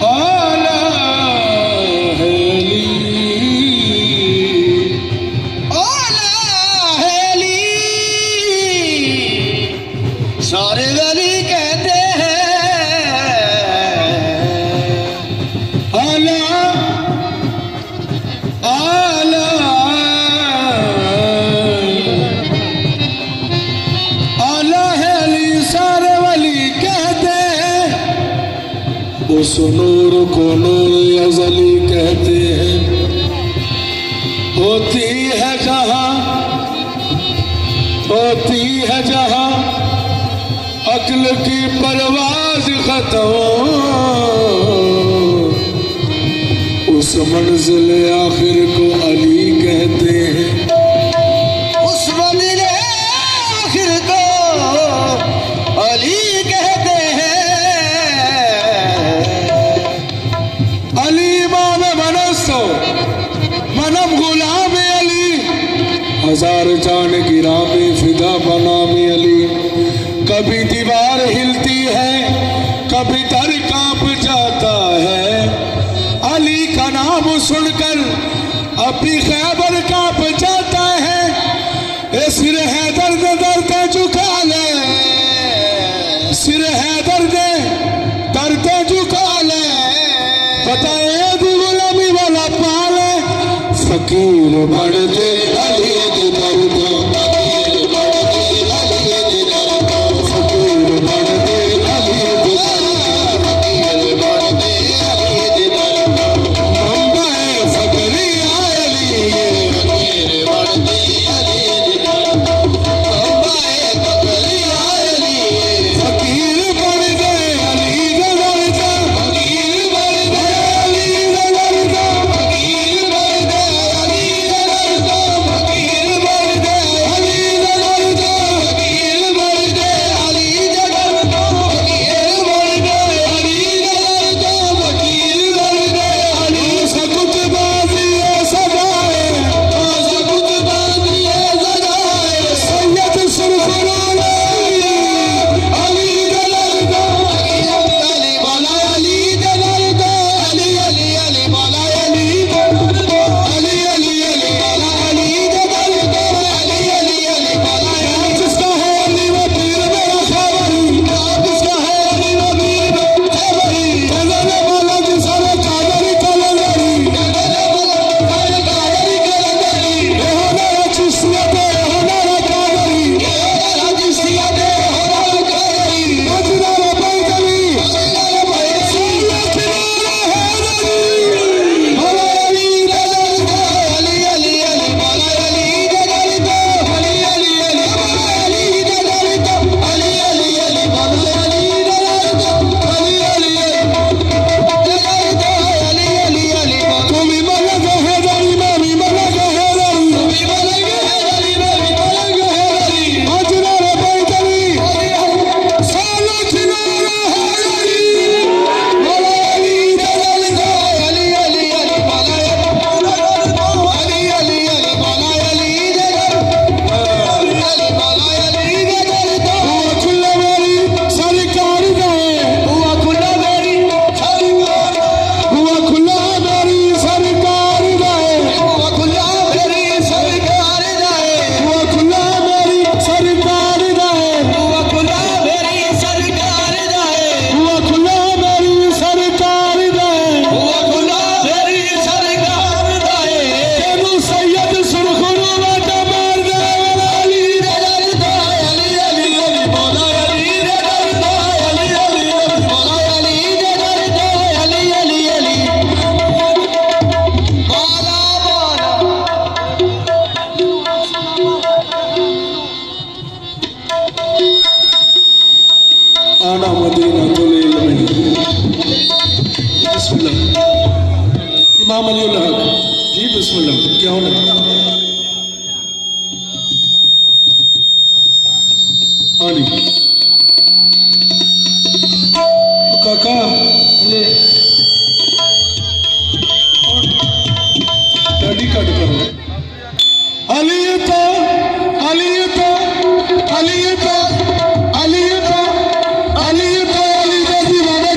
आला हेली आला हेली सारे वली कहते हैं आला आला आला हेली सारे वली कहते हैं उस नूर को नूर अज़ली कहते हैं होती है जहां अक्ल की परवाज खत्म उस मंजिल आखिर को अली कहते हैं उस मंजिल आखिर को अली कहते हैं अली इमाम मनसो मनम गुलाम अली हजार जान गिरा में फिदा बनाम अली कभी दीवार हिलती है कभी दर कांप जाता है अली का नाम सुनकर अभी खैबर कांप जाता है ए सिर है दर्द दर्द झुका ले सिर है दर्द दर्द झुका ले बताए गुलामी वाला पाले फकीर बढ़ दे अली दे दर्द इमाम अलीउल हक जी बिस्मिल्लाह क्या होना हाँ जी काका ने दाढ़ी कट करो अली तो अली तो अली तो अली तो अली तो अली तो दीवाना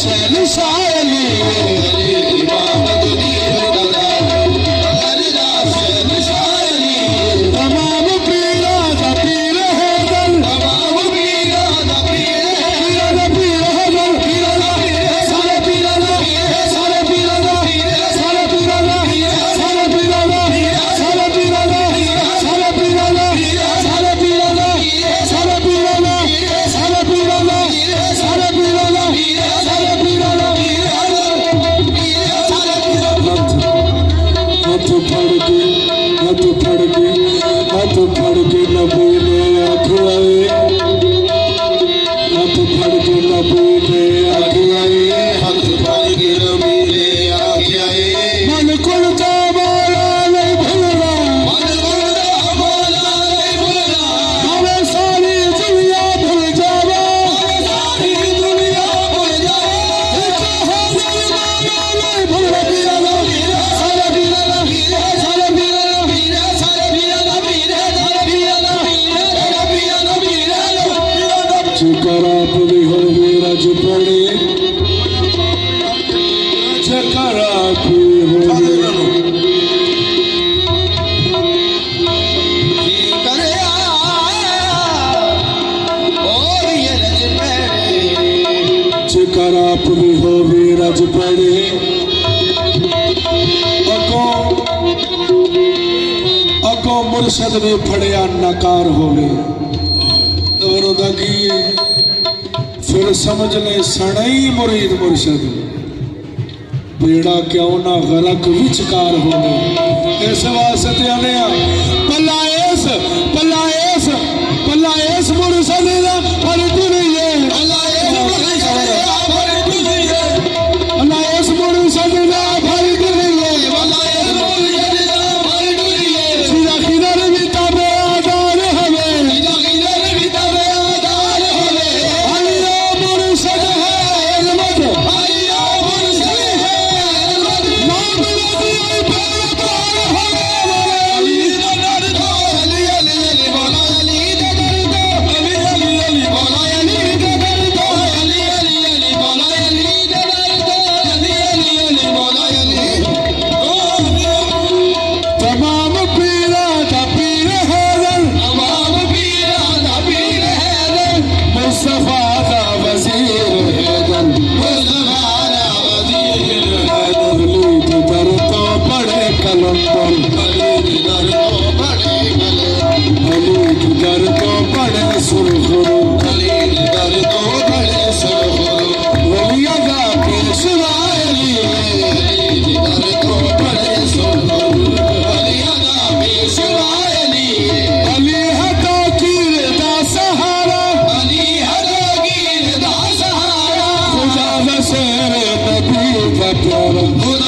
शहंशाह अली इमामत दी तमाम पीरा दा पीर हैदर तमाम पीरा दा पीर हैदर सारे पीरा दा सारे पीरा दा सारे पीरा दा सारे पीरा दा सारे पीरा दा सारे पीरा दा सारे पीरा दा सारे पीरा दा सारे पीरा दा सारे पीरा दा सारे पीरा दा हाथ फड़ के नबी ने आखिया हाथ फड़ के नबी ने आखिया हाथ फड़ के नबी ने आखिया मन कुलता मौला नहीं भूलना मन कुलता मौला नहीं भूलना हमें सारी दुनिया भूल जावा सारी दुनिया भूल जावा नहीं भूलना पीरा दा सारे पीरा दा सारे पीरा दा सारे पीरा दा चकरा पूरी हो रज पड़े चकरा पूरी हो चकरा पूरी हो रज पड़े अगों मुर्शद ने फड़िया नकार होवे फिर समझ ले सड़ई मुरीद मुर्शद बेड़ा क्यों ना गलक विचकार होवे इस वास्ते आने पलायस पलायस पलायस मुर्शद दा पर दुनिया पलायस मुर्शद दा पर दुनिया पलायस मुर्शद दा पर दुनिया पलायस मुर्शद दा पर दुनिया सीधा किधर भी तबे आधार हवे सीधा किधर भी तबे आधार हवे अलिया मुर्शद है अहमद अलिया मुर्शद है अहमद नाम लगी पैगाम हवे अली दर दो अली अली अली बोला अली दर दो अली अली अली बोला अली दर दो अली अली अली बोला अली दर दो अली अली अली बोला अली तमाम पीरा दा पीर हैदर तमाम पीरा दा पीर हैदर मुस्तफा दा वजीर हैदर मुस्तफा दा वजीर हैदर लीद दर तो पढ़े कलंदर लीद दर तो पढ़े कलंदर लीद दर तो पढ़े सुरखुरु लीद दर तो पढ़े सुरखुरु वलिया दा पेशवा अली लीद दर तो पढ़े सुरखुरु वलिया दा पेशवा अली अली हटा कीर दा सहारा अली हटा कीर दा सहारा खुदा दा शेर नबी दा प्यारा